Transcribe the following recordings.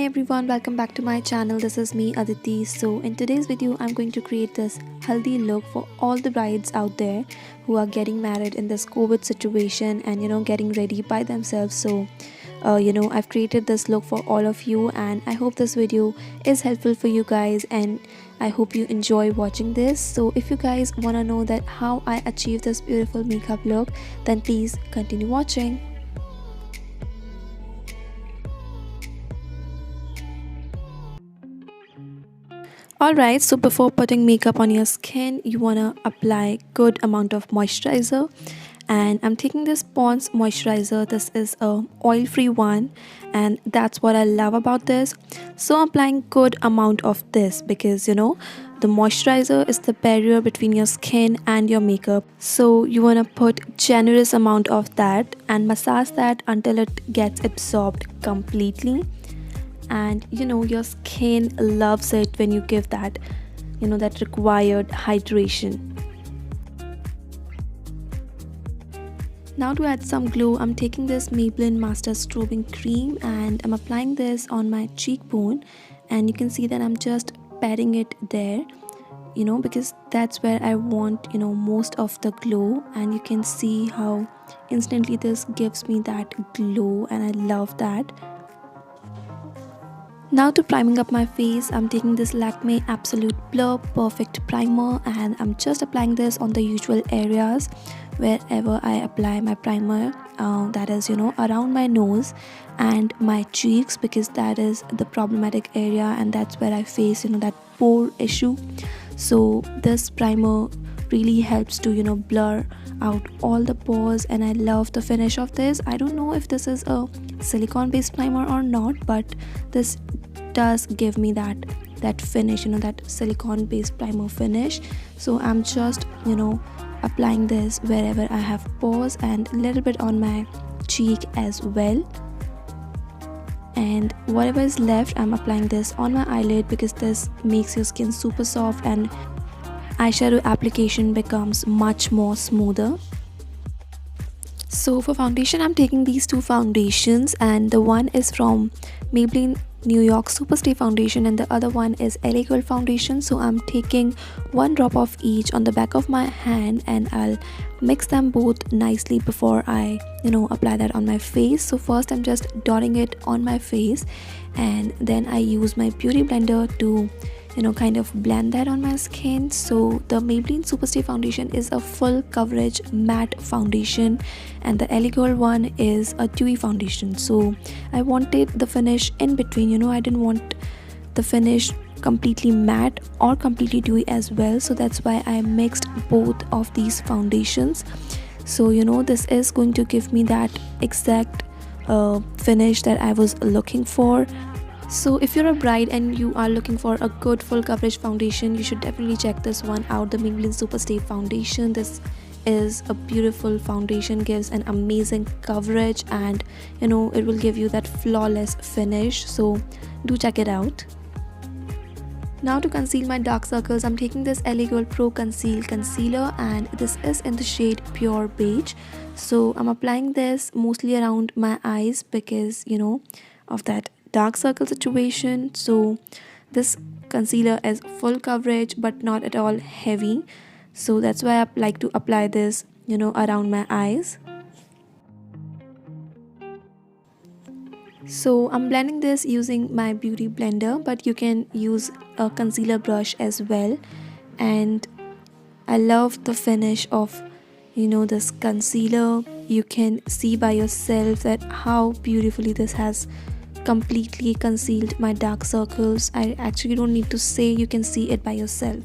everyone, welcome back to my channel. This is me Aditi. So in today's video I'm going to create this healthy look for all the brides out there who are getting married in this COVID situation and getting ready by themselves. So I've created this look for all of you and I hope this video is helpful for you guys and I hope you enjoy watching this. So if you guys want to know that how I achieve this beautiful makeup look, then please continue watching. Alright, so before putting makeup on your skin, you wanna apply good amount of moisturizer. And I'm taking this Pond's moisturizer. This is a oil-free one, and that's what I love about this. So I'm applying good amount of this because the moisturizer is the barrier between your skin and your makeup. So you wanna put generous amount of that and massage that until it gets absorbed completely. And your skin loves it when you give that that required hydration. Now to add some glow, I'm taking this Maybelline Master Strobing Cream and I'm applying this on my cheekbone, and you can see that I'm just patting it there because that's where I want most of the glow, and you can see how instantly this gives me that glow and I love that. Now to priming up my face, I'm taking this Lakme Absolute Blur Perfect Primer and I'm just applying this on the usual areas wherever I apply my primer, that is around my nose and my cheeks, because that is the problematic area and that's where I face that pore issue. So this primer really helps to blur out all the pores, and I love the finish of this. I don't know if this is a silicone based primer or not, but this does give me that finish, that silicone based primer finish. So I'm just applying this wherever I have pores and a little bit on my cheek as well, and whatever is left I'm applying this on my eyelid because this makes your skin super soft and eyeshadow application becomes much more smoother. So for foundation, I'm taking these two foundations, and the one is from Maybelline NewYork Super Stay Foundation and the other one is LA Girl Foundation. So I'm taking one drop of each on the back of my hand and I'll mix them both nicely before I apply that on my face. So first I'm just dotting it on my face, and then I use my beauty blender to kind of blend that on my skin. So the Maybelline Super Stay Foundation is a full coverage matte foundation and the LA Girl one is a dewy foundation. So I wanted the finish in between, I didn't want the finish completely matte or completely dewy as well. So that's why I mixed both of these foundations. So this is going to give me that exact finish that I was looking for. So if you're a bride and you are looking for a good full coverage foundation, you should definitely check this one out, the Maybelline Super Stay Foundation. This is a beautiful foundation, gives an amazing coverage, and it will give you that flawless finish. So do check it out. Now to conceal my dark circles, I'm taking this LA Girl Pro Conceal Concealer and this is in the shade Pure Beige. So I'm applying this mostly around my eyes because of that dark circle situation. So this concealer is full coverage but not at all heavy, so that's why I like to apply this around my eyes. So I'm blending this using my beauty blender, but you can use a concealer brush as well, and I love the finish of this concealer. You can see by yourself that how beautifully this has completely concealed my dark circles. I actually don't need to say, you can see it by yourself.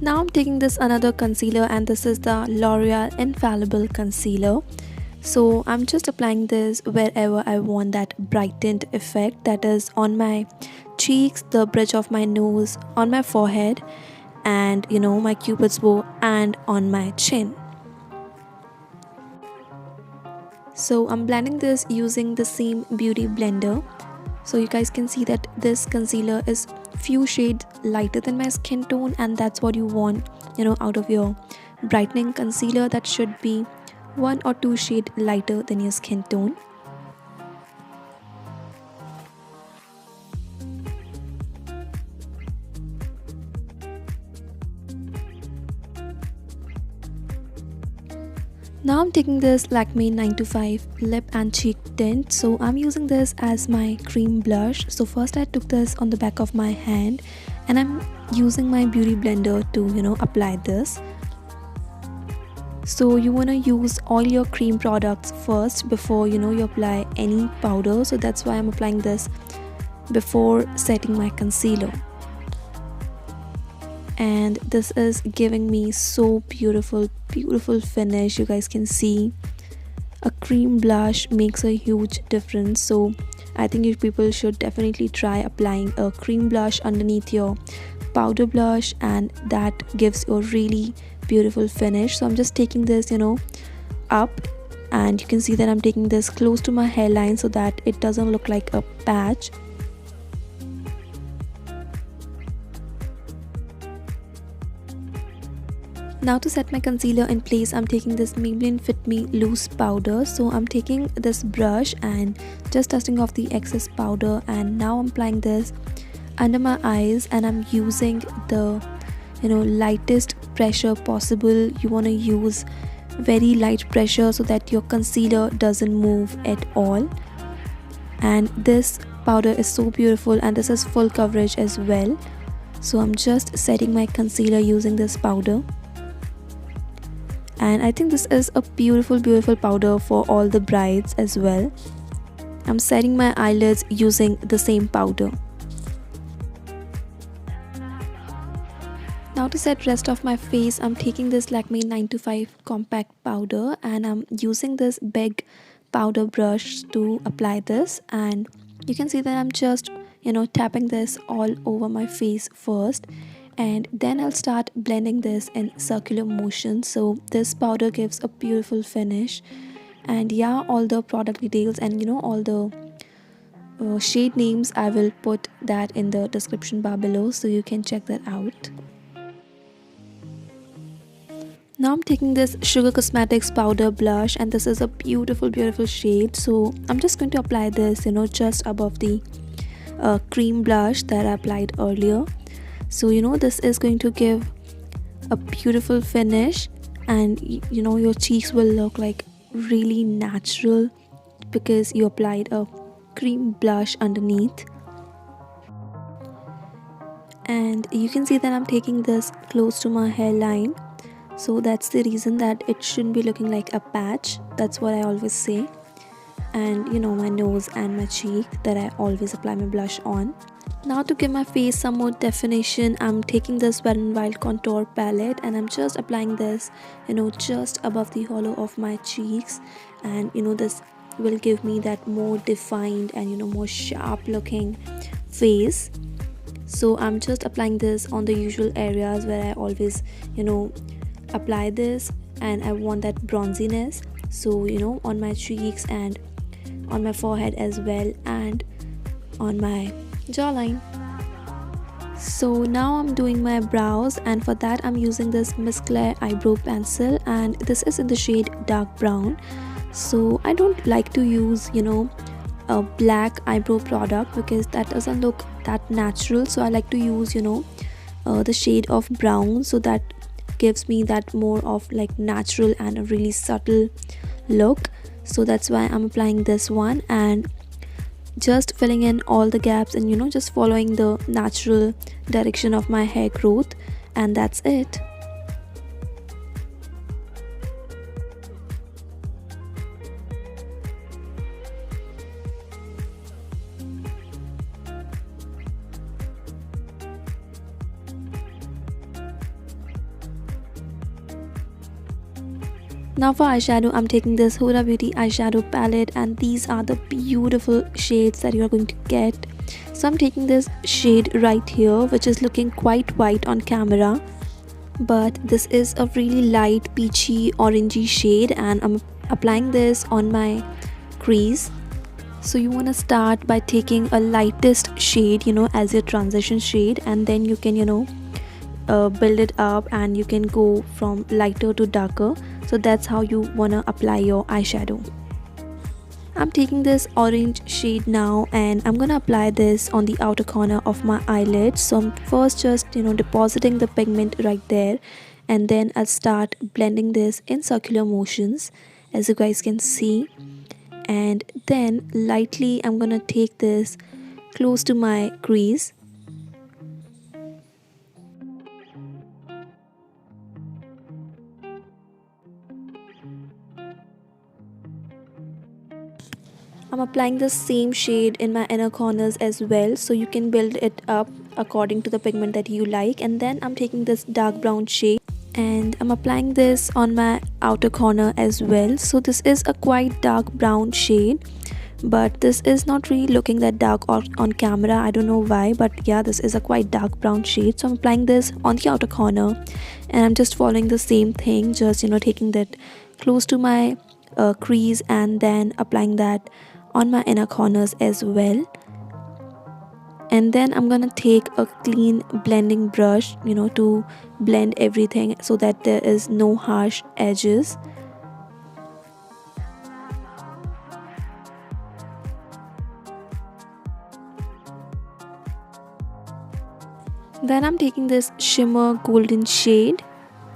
Now I'm taking this another concealer and this is the L'Oreal Infallible Concealer. So I'm just applying this wherever I want that brightened effect, that is on my cheeks, the bridge of my nose, on my forehead, and my cupid's bow, and on my chin. So I'm blending this using the same beauty blender. So you guys can see that this concealer is few shades lighter than my skin tone, and that's what you want out of your brightening concealer. That should be 1 or 2 shades lighter than your skin tone. Now I'm taking this Lakme 925 lip and cheek tint. So I'm using this as my cream blush. So first I took this on the back of my hand and I'm using my beauty blender to apply this. So you want to use all your cream products first before you apply any powder. So that's why I'm applying this before setting my concealer. And this is giving me so beautiful finish. You guys can see a cream blush makes a huge difference. So I think you people should definitely try applying a cream blush underneath your powder blush, and that gives you a really beautiful finish. So I'm just taking this up, and you can see that I'm taking this close to my hairline so that it doesn't look like a patch. Now to set my concealer in place, I'm taking this Maybelline Fit Me loose powder. So I'm taking this brush and just dusting off the excess powder, and now I'm applying this under my eyes, and I'm using the lightest pressure possible. You want to use very light pressure so that your concealer doesn't move at all. And this powder is so beautiful, and this is full coverage as well. So I'm just setting my concealer using this powder. And I think this is a beautiful powder for all the brides as well. I'm setting my eyelids using the same powder. Now to set rest of my face, I'm taking this Lakme 925 compact powder, and I'm using this big powder brush to apply this. And you can see that I'm just tapping this all over my face first, and then I'll start blending this in circular motion. So this powder gives a beautiful finish. And yeah, all the product details and all the shade names, I will put that in the description bar below, so you can check that out. Now I'm taking this Sugar Cosmetics powder blush, and this is a beautiful shade. So I'm just going to apply this just above the cream blush that I applied earlier. So this is going to give a beautiful finish, and your cheeks will look like really natural because you applied a cream blush underneath. And you can see that I'm taking this close to my hairline, so that's the reason that it shouldn't be looking like a patch. That's what I always say. And my nose and my cheek that I always apply my blush on. Now to give my face some more definition, I'm taking this Wet n Wild contour palette, and I'm just applying this just above the hollow of my cheeks. And this will give me that more defined and more sharp looking face. So I'm just applying this on the usual areas where I always apply this, and I want that bronziness. So on my cheeks and on my forehead as well, and on my jawline. So now I'm doing my brows, and for that I'm using this Miss Clair eyebrow pencil, and this is in the shade dark brown. So I don't like to use a black eyebrow product because that doesn't look that natural. So I like to use the shade of brown, so that gives me that more of like natural and a really subtle look. So that's why I'm applying this one, and just filling in all the gaps and just following the natural direction of my hair growth, and that's it. Now for eyeshadow, I'm taking this Huda Beauty eyeshadow palette, and these are the beautiful shades that you're going to get. So I'm taking this shade right here, which is looking quite white on camera, but this is a really light peachy orangey shade, and I'm applying this on my crease. So you want to start by taking a lightest shade as your transition shade, and then you can build it up, and you can go from lighter to darker. So that's how you want to apply your eyeshadow. I'm taking this orange shade now, and I'm gonna apply this on the outer corner of my eyelid. So I'm first just depositing the pigment right there, and then I'll start blending this in circular motions, as you guys can see. And then lightly I'm gonna take this close to my crease. I'm applying the same shade in my inner corners as well, so you can build it up according to the pigment that you like. And then I'm taking this dark brown shade and I'm applying this on my outer corner as well. So this is a quite dark brown shade, but this is not really looking that dark on camera. I don't know why, but yeah, this is a quite dark brown shade. So I'm applying this on the outer corner and I'm just following the same thing, just taking that close to my crease and then applying that on my inner corners as well. And then I'm gonna take a clean blending brush to blend everything so that there is no harsh edges. Then I'm taking this shimmer golden shade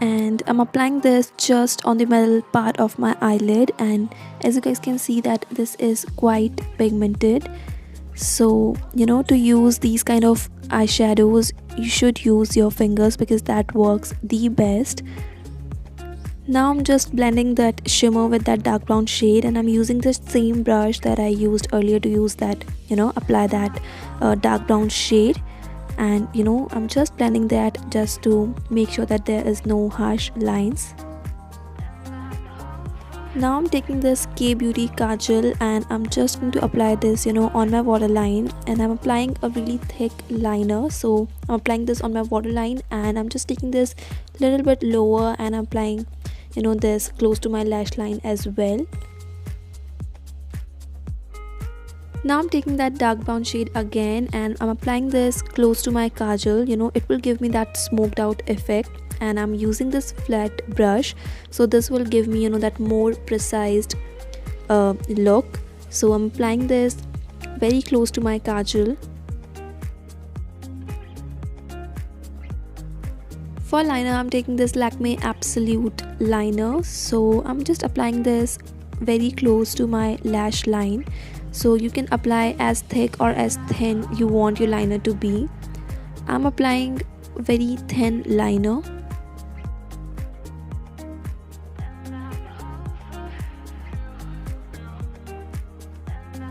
and I'm applying this just on the middle part of my eyelid, and as you guys can see that this is quite pigmented. So to use these kind of eyeshadows you should use your fingers because that works the best. Now I'm just blending that shimmer with that dark brown shade, and I'm using the same brush that I used earlier to use that apply that dark brown shade. And I'm just blending that just to make sure that there is no harsh lines. Now I'm taking this K Beauty kajal and I'm just going to apply this on my waterline, and I'm applying a really thick liner. So I'm applying this on my waterline and I'm just taking this little bit lower and I'm applying this close to my lash line as well. Now I'm taking that dark brown shade again and I'm applying this close to my kajal. It will give me that smoked out effect, and I'm using this flat brush, so this will give me that more precise look. So I'm applying this very close to my kajal. For liner I'm taking this Lakme Absolute liner, so I'm just applying this very close to my lash line. So you can apply as thick or as thin you want your liner to be. I'm applying very thin liner.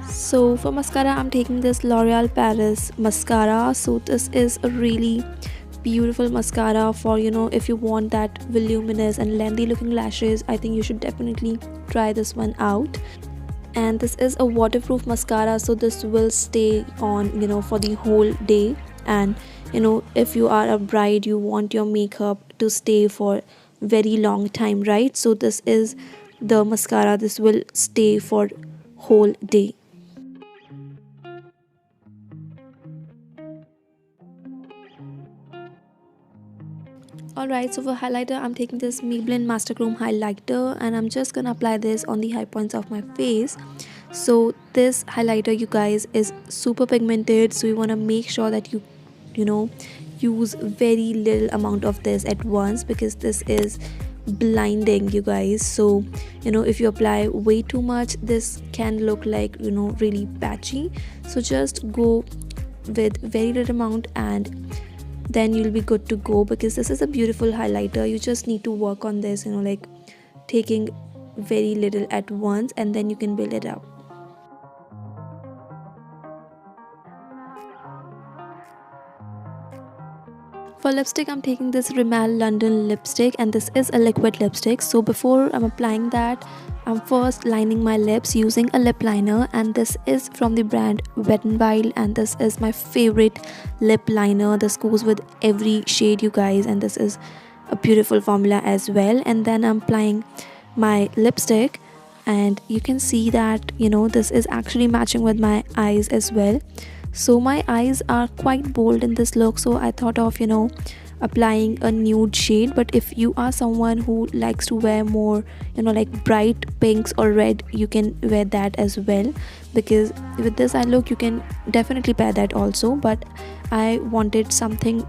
So for mascara I'm taking this L'Oreal Paris mascara. So this is a really beautiful mascara for if you want that voluminous and lengthy looking lashes. I think you should definitely try this one out. And this is a waterproof mascara, so this will stay on for the whole day. And if you are a bride, you want your makeup to stay for very long time, right? So this is the mascara, this will stay for whole day. Alright, so for highlighter I'm taking this Maybelline Master Chrome highlighter and I'm just gonna apply this on the high points of my face. So this highlighter, you guys, is super pigmented, so you want to make sure that you use very little amount of this at once because this is blinding, you guys. So if you apply way too much, this can look like really patchy. So just go with very little amount and then you'll be good to go, because this is a beautiful highlighter. You just need to work on this, like taking very little at once, and then you can build it up. For lipstick I'm taking this Rimmel London lipstick, and this is a liquid lipstick. So before I'm applying that, I'm first lining my lips using a lip liner, and this is from the brand Wet n Wild, and this is my favorite lip liner. This goes with every shade, you guys, and this is a beautiful formula as well. And then I'm applying my lipstick, and you can see that this is actually matching with my eyes as well. So my eyes are quite bold in this look, so I thought of applying a nude shade. But if you are someone who likes to wear more like bright pinks or red, you can wear that as well, because with this eye look you can definitely pair that also. But I wanted something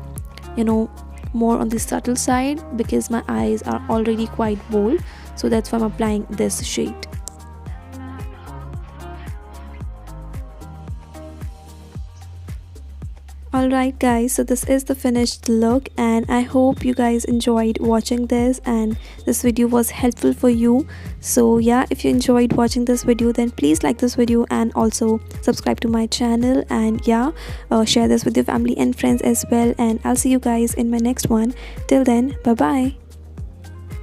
more on the subtle side because my eyes are already quite bold, so that's why I'm applying this shade. Alright guys, so this is the finished look and I hope you guys enjoyed watching this and this video was helpful for you. So yeah, if you enjoyed watching this video, then please like this video and also subscribe to my channel, and yeah, share this with your family and friends as well, and I'll see you guys in my next one. Till then, bye bye.